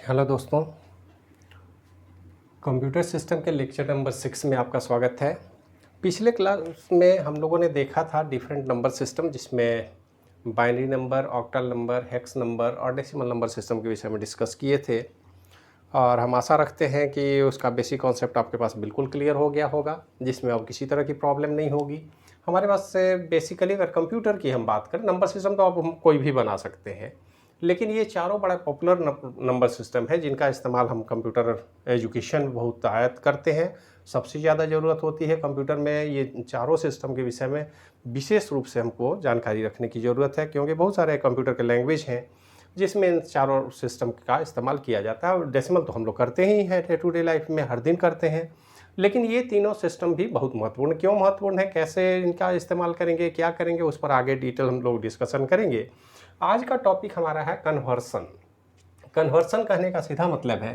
Hello दोस्तों, computer system के lecture number 6 में आपका स्वागत है। पिछले क्लास में हम लोगों ने देखा था डिफरेंट नंबर सिस्टम, जिसमें binary number, octal number, hex number और डेसिमल नंबर सिस्टम के विषय में डिस्कस किए थे। और हम आशा रखते हैं कि उसका बेसिक कॉन्सेप्ट आपके पास बिल्कुल क्लियर हो गया होगा, जिसमें अब किसी तरह की प्रॉब्लम नहीं होगी। हमारे पास से बेसिकली अगर कंप्यूटर की हम बात करें, नंबर सिस्टम तो अब हम कोई भी बना सकते हैं, लेकिन ये चारों बड़ा पॉपुलर नंबर सिस्टम है जिनका इस्तेमाल हम कंप्यूटर एजुकेशन में बहुत आयत करते हैं। सबसे ज़्यादा ज़रूरत होती है कंप्यूटर में ये चारों सिस्टम के विषय में विशेष रूप से हमको जानकारी रखने की ज़रूरत है, क्योंकि बहुत सारे कंप्यूटर के लैंग्वेज हैं जिसमें इन चारों सिस्टम का इस्तेमाल किया जाता है। और डेसिमल तो हम लोग करते ही हैं, डे टू डे लाइफ में हर दिन करते हैं, लेकिन ये तीनों सिस्टम भी बहुत महत्वपूर्ण, क्यों महत्वपूर्ण है, कैसे इनका इस्तेमाल करेंगे, क्या करेंगे, उस पर आगे डिटेल हम लोग डिस्कशन करेंगे। आज का टॉपिक हमारा है कन्वर्सन। कन्वर्सन कहने का सीधा मतलब है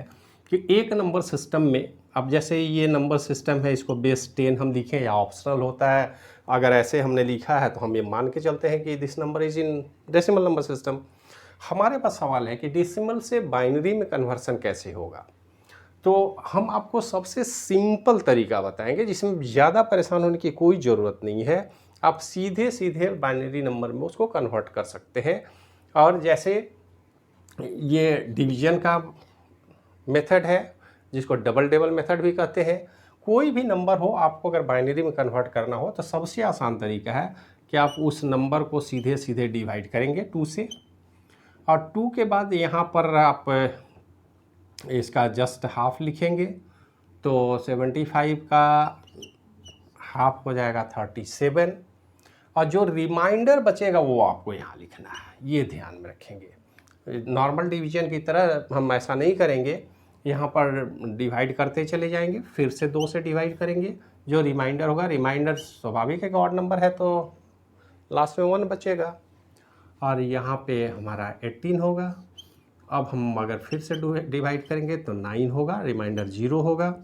कि एक नंबर सिस्टम में, अब जैसे ये नंबर सिस्टम है, इसको बेस 10 हम लिखें या ऑप्शनल होता है, अगर ऐसे हमने लिखा है तो हम ये मान के चलते हैं कि this number is in decimal number system. हमारे पास सवाल है कि डेसिमल से बाइनरी में कन्वर्सन कैसे होगा। तो हम आपको सबसे सिंपल तरीका बताएंगे जिसमें ज़्यादा परेशान होने की कोई ज़रूरत नहीं है। आप सीधे सीधे बाइनरी नंबर में उसको कन्वर्ट कर सकते हैं। और जैसे ये डिवीजन का मेथड है, जिसको डबल टेबल मेथड भी कहते हैं। कोई भी नंबर हो, आपको अगर बाइनरी में कन्वर्ट करना हो तो सबसे आसान तरीका है कि आप उस नंबर को सीधे सीधे डिवाइड करेंगे 2 से, और 2 के बाद यहाँ पर आप इसका जस्ट हाफ लिखेंगे, तो 75 का हाफ हो जाएगा 37, और जो रिमाइंडर बचेगा वो आपको यहाँ लिखना है, ये ध्यान में रखेंगे। नॉर्मल डिवीजन की तरह हम ऐसा नहीं करेंगे, यहाँ पर डिवाइड करते चले जाएंगे, फिर से 2 से डिवाइड करेंगे, जो रिमाइंडर होगा, रिमाइंडर स्वाभाविक है कि ऑड नंबर है तो लास्ट में 1 बचेगा, और यहाँ पे हमारा 18 होगा। अब हम अगर फिर से डिवाइड करेंगे तो 9 होगा, रिमाइंडर 0 होगा,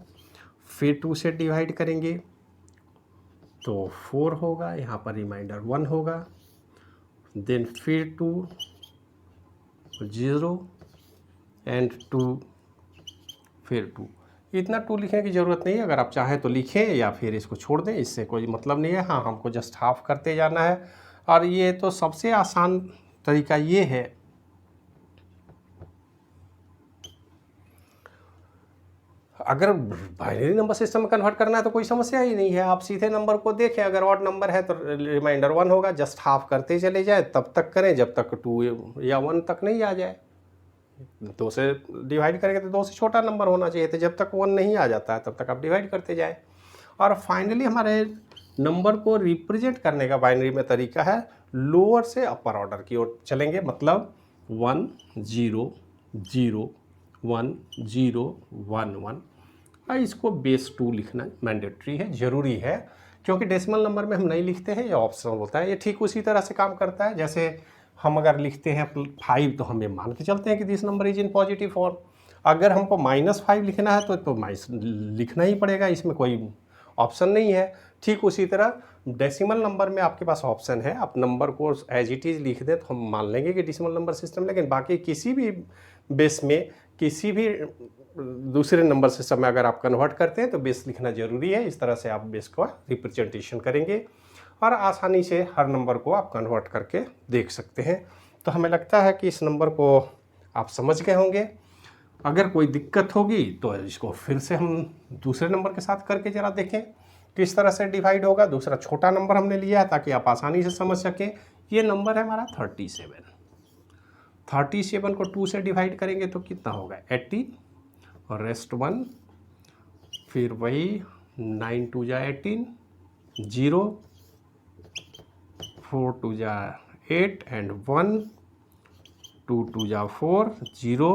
फिर 2 से डिवाइड करेंगे तो 4 होगा, यहाँ पर रिमाइंडर 1 होगा, देन फिर 2 0 एंड 2 फिर 2। इतना 2 लिखने की ज़रूरत नहीं है, अगर आप चाहें तो लिखें या फिर इसको छोड़ दें, इससे कोई मतलब नहीं है। हाँ, हमको जस्ट हाफ करते जाना है। और ये तो सबसे आसान तरीका ये है, अगर बाइनरी नंबर सिस्टम में कन्वर्ट करना है तो कोई समस्या ही नहीं है। आप सीधे नंबर को देखें, अगर ऑड नंबर है तो रिमाइंडर 1 होगा, जस्ट हाफ करते चले जाए, तब तक करें जब तक 2 या 1 तक नहीं आ जाए। 2 से डिवाइड करेंगे तो 2 से छोटा नंबर होना चाहिए, तो जब तक 1 नहीं आ जाता है तब तक आप डिवाइड करते जाएं। और फाइनली हमारे नंबर को रिप्रेजेंट करने का बाइनरी में तरीका है लोअर से अपर ऑर्डर की ओर चलेंगे, मतलब 1 0 0 1 0 1 1। इसको बेस 2 लिखना मैंडेटरी है, ज़रूरी है, क्योंकि डेसिमल नंबर में हम नहीं लिखते हैं, ये ऑप्शनल होता है। ये ठीक उसी तरह से काम करता है जैसे हम अगर लिखते हैं 5 तो हम ये मान के चलते हैं कि this number is in positive form. अगर हमको -5 लिखना है तो माइनस लिखना ही पड़ेगा, इसमें कोई ऑप्शन नहीं है। ठीक उसी तरह डेसिमल नंबर में आपके पास ऑप्शन है, आप नंबर को एज इट इज़ लिख दें तो हम मान लेंगे कि डेसिमल नंबर सिस्टम, लेकिन बाकी किसी भी बेस में, किसी भी दूसरे नंबर सिस्टम में अगर आप कन्वर्ट करते हैं तो बेस लिखना ज़रूरी है। इस तरह से आप बेस का रिप्रेजेंटेशन करेंगे और आसानी से हर नंबर को आप कन्वर्ट करके देख सकते हैं। तो हमें लगता है कि इस नंबर को आप समझ गए होंगे। अगर कोई दिक्कत होगी तो इसको फिर से हम दूसरे नंबर के साथ करके ज़रा देखें किस तरह से डिवाइड होगा। दूसरा छोटा नंबर हमने लिया है ताकि आप आसानी से समझ सकें। ये नंबर है हमारा 37। 37 को 2 से डिवाइड करेंगे तो कितना होगा 18, और रेस्ट 1, फिर वही 9 2 जा 18, 0 4 2 जा 8 एंड 1, 2 2 जा 4, 0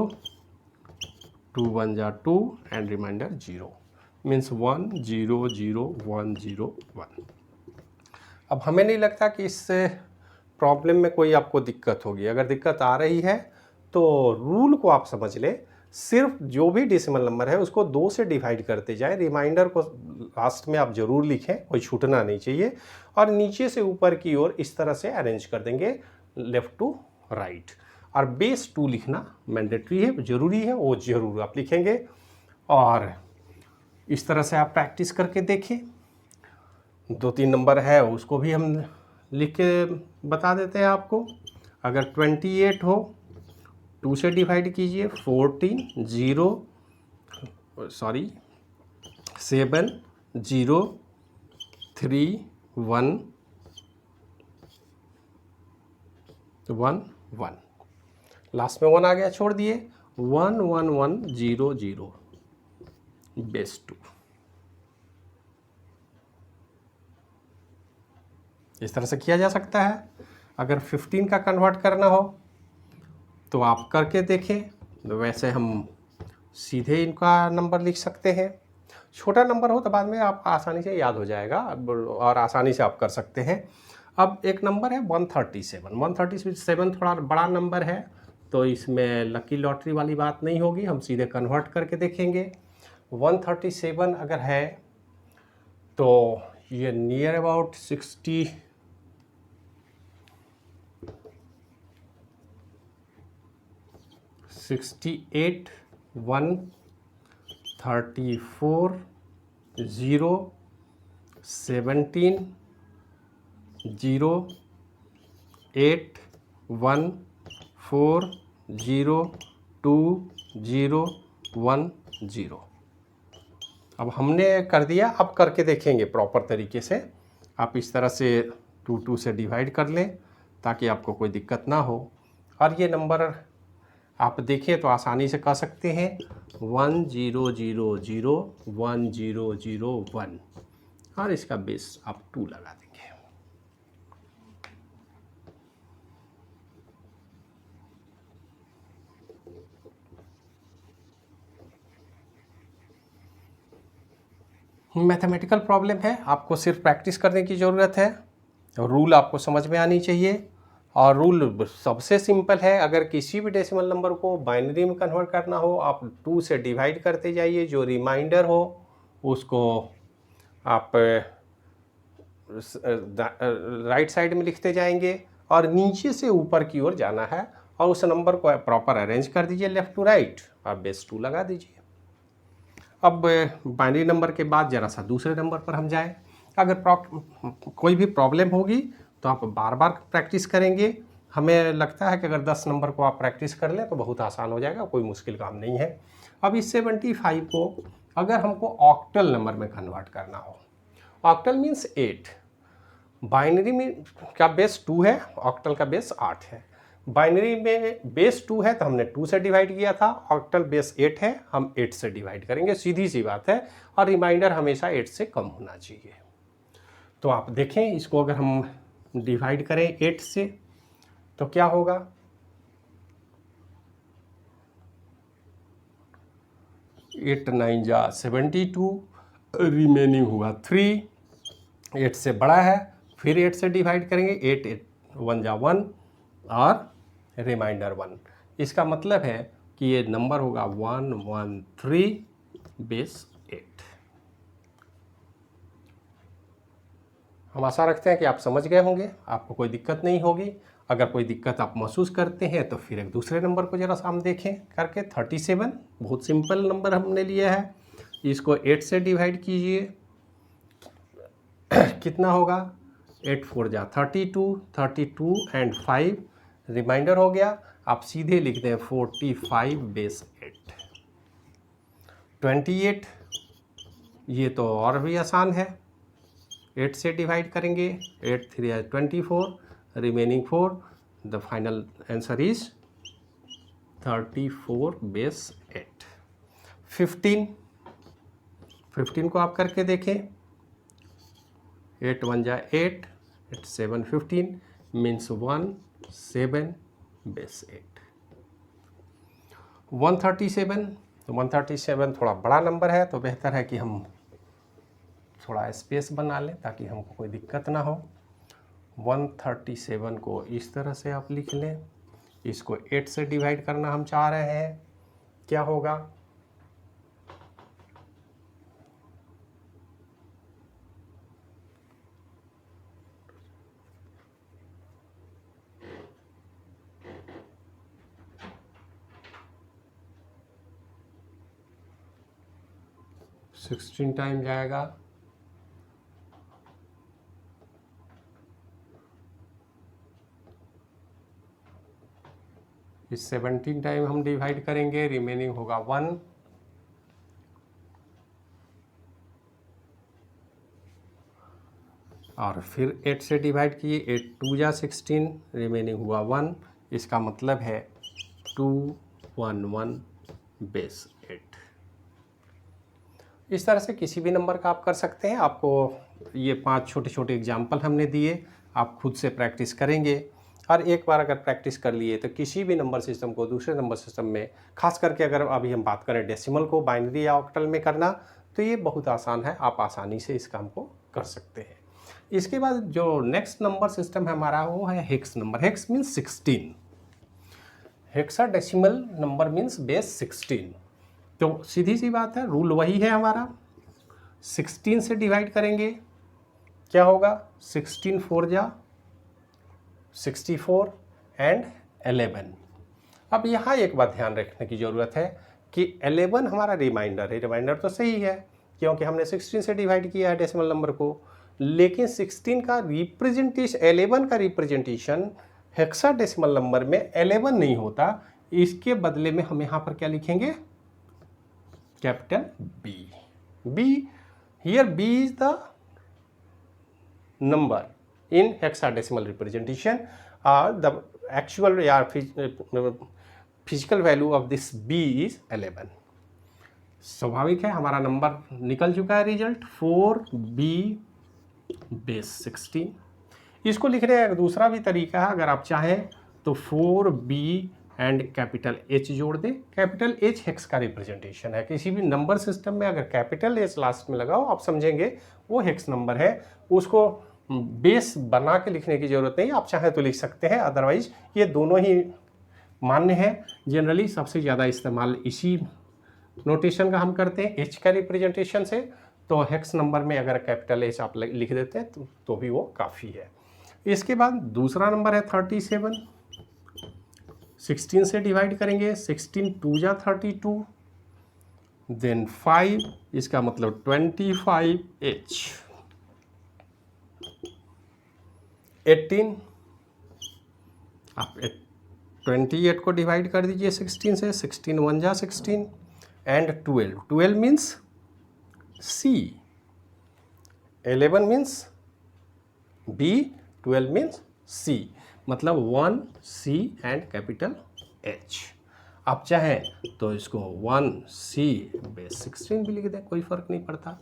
2 1 जा 2 एंड रिमाइंडर 0, मीन्स 1 0 0 1 0 1। अब हमें नहीं लगता कि इस प्रॉब्लम में कोई आपको दिक्कत होगी। अगर दिक्कत आ रही है तो रूल को आप समझ लें, सिर्फ जो भी डेसिमल नंबर है उसको 2 से डिवाइड करते जाएं, रिमाइंडर को लास्ट में आप ज़रूर लिखें, कोई छूटना नहीं चाहिए, और नीचे से ऊपर की ओर इस तरह से अरेंज कर देंगे लेफ़्ट टू राइट। और बेस 2 लिखना मैंडेटरी है, ज़रूरी है, वो ज़रूर आप लिखेंगे। और इस तरह से आप प्रैक्टिस करके देखिए। 2-3 नंबर है उसको भी हम लिख के बता देते हैं आपको। अगर 28 हो 2 से डिवाइड कीजिए, 14 0 सॉरी 7 0 3 1 1 1, लास्ट में 1 आ गया, छोड़ दिए। 1 1 1 0 0 बेस 2। इस तरह से किया जा सकता है। अगर 15 का कन्वर्ट करना हो तो आप करके देखें। वैसे हम सीधे इनका नंबर लिख सकते हैं। छोटा नंबर हो तो बाद में आप आसानी से याद हो जाएगा और आसानी से आप कर सकते हैं। अब एक नंबर है 137। 137 थोड़ा बड़ा नंबर है, तो इसमें लकी लॉटरी वाली बात नहीं होगी, हम सीधे कन्वर्ट करके देखेंगे। 137 अगर है तो ये नियर अबाउट 68 1 34 0 17 0 8 1 4 0 2 0 1 0। अब हमने कर दिया, अब करके देखेंगे प्रॉपर तरीके से। आप इस तरह से 2 से डिवाइड कर लें ताकि आपको कोई दिक्कत ना हो। और ये नंबर आप देखें तो आसानी से कर सकते हैं। 1 0 0 0 1 0 0 1 और इसका बेस आप 2 लगा देंगे। मैथमेटिकल प्रॉब्लम है, आपको सिर्फ प्रैक्टिस करने की ज़रूरत है। रूल आपको समझ में आनी चाहिए। और रूल सबसे सिंपल है, अगर किसी भी डेसिमल नंबर को बाइनरी में कन्वर्ट करना हो, आप 2 से डिवाइड करते जाइए। जो रिमाइंडर हो उसको आप राइट साइड में लिखते जाएंगे और नीचे से ऊपर की ओर जाना है। और उस नंबर को प्रॉपर अरेंज कर दीजिए लेफ़्ट टू राइट, आप बेस 2 लगा दीजिए। अब बाइनरी नंबर के बाद ज़रा सा दूसरे नंबर पर हम जाएं। अगर कोई भी प्रॉब्लम होगी तो आप बार बार प्रैक्टिस करेंगे। हमें लगता है कि अगर 10 नंबर को आप प्रैक्टिस कर लें तो बहुत आसान हो जाएगा, कोई मुश्किल काम नहीं है। अब इस 75 को अगर हमको ऑक्टल नंबर में कन्वर्ट करना हो, ऑक्टल मीन्स 8, बाइनरी में का बेस 2 है, ऑक्टल का बेस 8 है। बाइनरी में बेस 2 है तो हमने 2 से डिवाइड किया था, ऑक्टल बेस 8 है, हम 8 से डिवाइड करेंगे, सीधी सी बात है। और रिमाइंडर हमेशा 8 से कम होना चाहिए। तो आप देखें, इसको अगर हम डिवाइड करें 8 से तो क्या होगा। 8 9 जा 72, रिमेनिंग हुआ 3, 8 से बड़ा है, फिर 8 से डिवाइड करेंगे, 8 1 जा 1 और रिमाइंडर 1। इसका मतलब है कि ये नंबर होगा 113 बेस 8। हम आशा रखते हैं कि आप समझ गए होंगे, आपको कोई दिक्कत नहीं होगी। अगर कोई दिक्कत आप महसूस करते हैं तो फिर एक दूसरे नंबर को ज़रा सा हम देखें करके। 37 बहुत सिंपल नंबर हमने लिया है, इसको 8 से डिवाइड कीजिए, कितना होगा। 8 4 जा 32, 32 एंड 5 रिमाइंडर हो गया। आप सीधे लिख दें 45 बेस 8। 28 ये तो और भी आसान है, 8 से डिवाइड करेंगे, 8 3 है 24, remaining 4, the final answer is 34 base 8। 15 को आप करके देखें, 8 1 जा 8, 8 7 15 मीन्स 1 7 बेस 8। 137, तो 137 थोड़ा बड़ा नंबर है, तो बेहतर है कि हम थोड़ा स्पेस बना लें ताकि हमको कोई दिक्कत ना हो। 137 को इस तरह से आप लिख लें, इसको 8 से डिवाइड करना हम चाह रहे हैं, क्या होगा। 16 टाइम जाएगा, इस 17 टाइम हम डिवाइड करेंगे, रिमेनिंग होगा 1। और फिर 8 से डिवाइड किए, 8 2 जा 16, रिमेनिंग हुआ 1। इसका मतलब है 211 बेस 8। इस तरह से किसी भी नंबर का आप कर सकते हैं। आपको ये 5 छोटे छोटे एग्जाम्पल हमने दिए, आप खुद से प्रैक्टिस करेंगे और एक बार अगर प्रैक्टिस कर लिए तो किसी भी नंबर सिस्टम को दूसरे नंबर सिस्टम में, खास करके अगर अभी हम बात करें डेसिमल को बाइनरी या ऑक्टल में करना, तो ये बहुत आसान है, आप आसानी से इस काम को कर सकते हैं। इसके बाद जो नेक्स्ट नंबर सिस्टम है हमारा वो है hex number. Hex means 16, hexadecimal number means base 16। तो सीधी सी बात है, रूल वही है हमारा, 16 से डिवाइड करेंगे, क्या होगा, 16 4 जा 64 एंड 11। अब यहाँ एक बात ध्यान रखने की ज़रूरत है कि 11 हमारा रिमाइंडर है, रिमाइंडर तो सही है क्योंकि हमने 16 से डिवाइड किया है डेसिमल नंबर को, लेकिन 16 का रिप्रेजेंटेशन, 11 का रिप्रेजेंटेशन हेक्साडेसिमल नंबर में 11 नहीं होता। इसके बदले में हम यहाँ पर क्या लिखेंगे, capital B. B here B is the number in hexadecimal representation, the actual या physical value of this b is 11। स्वाभाविक है, हमारा नंबर निकल चुका है, रिजल्ट 4b बेस 16। इसको लिखने का एक दूसरा भी तरीका है, अगर आप चाहें तो 4b एंड कैपिटल H जोड़ दें। कैपिटल H हेक्स का रिप्रेजेंटेशन है, किसी भी नंबर सिस्टम में अगर कैपिटल H लास्ट में लगाओ आप समझेंगे वो हेक्स नंबर है। उसको बेस बना के लिखने की ज़रूरत नहीं, आप चाहें तो लिख सकते हैं, अदरवाइज ये दोनों ही मान्य है। जनरली सबसे ज़्यादा इस्तेमाल इसी नोटेशन का हम करते हैं, H का रिप्रेजेंटेशन से। तो हेक्स नंबर में अगर कैपिटल H आप लिख देते हैं तो भी वो काफ़ी है। इसके बाद दूसरा नंबर है 37, 16 से डिवाइड करेंगे, 16 2 जा 32, देन 5, इसका मतलब 25H। 18, आप 28 को डिवाइड कर दीजिए 16 से, 16 1 जा 16 and 12, 12 means C, 11 means B, 12 means C, मतलब 1C एंड कैपिटल H। आप चाहें तो इसको 1C बेस 16 भी लिख दें, कोई फ़र्क नहीं पड़ता,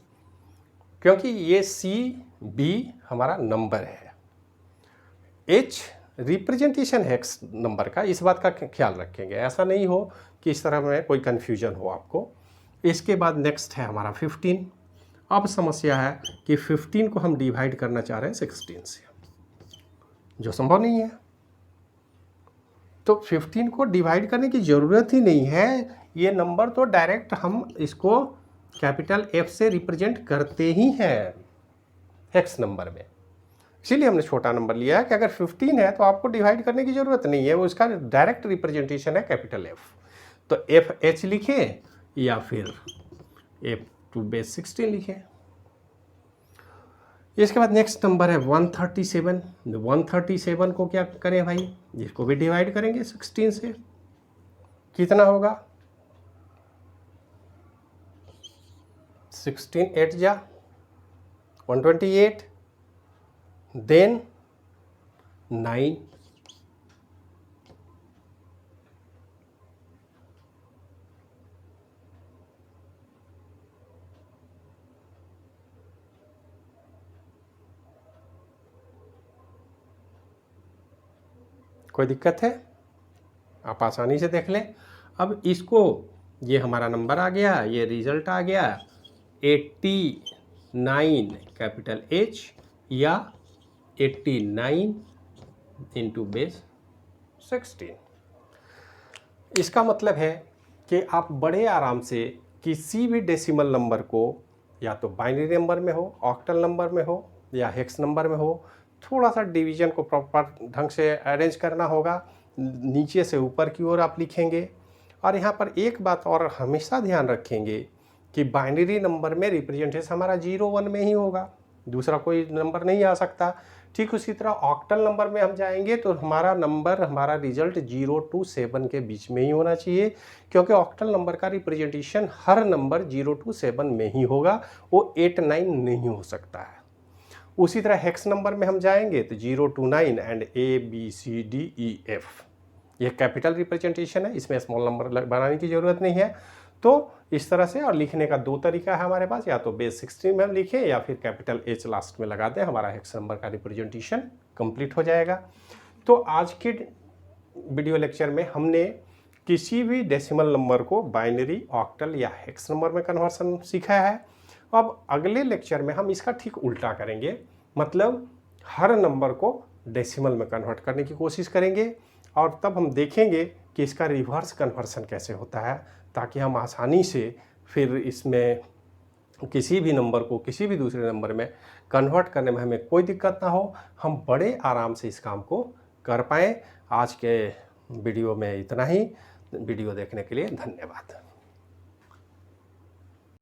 क्योंकि ये C B हमारा नंबर है। H रिप्रेजेंटेशन हेक्स नंबर का, इस बात का ख्याल रखेंगे, ऐसा नहीं हो कि इस तरह में कोई कन्फ्यूजन हो आपको। इसके बाद नेक्स्ट है हमारा 15। अब समस्या है कि 15 को हम डिवाइड करना चाह रहे हैं 16 से, जो संभव नहीं है। तो 15 को डिवाइड करने की ज़रूरत ही नहीं है, ये नंबर तो डायरेक्ट हम इसको कैपिटल F से रिप्रेजेंट करते ही हैं हेक्स नंबर में, इसीलिए हमने छोटा नंबर लिया है कि अगर 15 है तो आपको डिवाइड करने की ज़रूरत नहीं है, वो इसका डायरेक्ट रिप्रेजेंटेशन है कैपिटल F। तो FH लिखें या फिर F2 बेस 16 लिखें। इसके बाद नेक्स्ट नंबर है 137। 137 को क्या करें भाई, इसको भी डिवाइड करेंगे 16 से, कितना होगा, 16 8 जा 128, देन 9, कोई दिक्कत है, आप आसानी से देख लें। अब इसको, ये हमारा नंबर आ गया, ये रिजल्ट आ गया 89 कैपिटल H या 89 इंटू बेस 16। इसका मतलब है कि आप बड़े आराम से किसी भी डेसिमल नंबर को, या तो बाइनरी नंबर में हो, ऑक्टल नंबर में हो या हेक्स नंबर में हो, थोड़ा सा डिवीजन को प्रॉपर ढंग से अरेंज करना होगा, नीचे से ऊपर की ओर आप लिखेंगे। और यहाँ पर एक बात और हमेशा ध्यान रखेंगे कि बाइनरी नंबर में रिप्रेजेंटेशन हमारा 0 1 में ही होगा, दूसरा कोई नंबर नहीं आ सकता। ठीक उसी तरह ऑक्टल नंबर में हम जाएंगे तो हमारा रिजल्ट 0 to 7 के बीच में ही होना चाहिए, क्योंकि ऑक्टल नंबर का रिप्रेजेंटेशन हर नंबर 0 to 7 में ही होगा, वो 8 9 नहीं हो सकता है। उसी तरह हेक्स नंबर में हम जाएंगे तो 0 to 9 एंड ABCDEF, ये कैपिटल रिप्रेजेंटेशन है, इसमें स्मॉल नंबर बनाने की ज़रूरत नहीं है। तो इस तरह से, और लिखने का दो तरीका है हमारे पास, या तो बेस 16 में हम लिखें या फिर कैपिटल H लास्ट में लगा दें, हमारा हेक्स नंबर का रिप्रेजेंटेशन कंप्लीट हो जाएगा। तो आज के वीडियो लेक्चर में हमने किसी भी डेसिमल नंबर को बाइनरी, ऑक्टल या हेक्स नंबर में कन्वर्सन सीखा है। अब अगले लेक्चर में हम इसका ठीक उल्टा करेंगे, मतलब हर नंबर को डेसिमल में कन्वर्ट करने की कोशिश करेंगे, और तब हम देखेंगे कि इसका रिवर्स कन्वर्सन कैसे होता है, ताकि हम आसानी से फिर इसमें किसी भी नंबर को किसी भी दूसरे नंबर में कन्वर्ट करने में हमें कोई दिक्कत ना हो, हम बड़े आराम से इस काम को कर पाएँ। आज के वीडियो में इतना ही। वीडियो देखने के लिए धन्यवाद।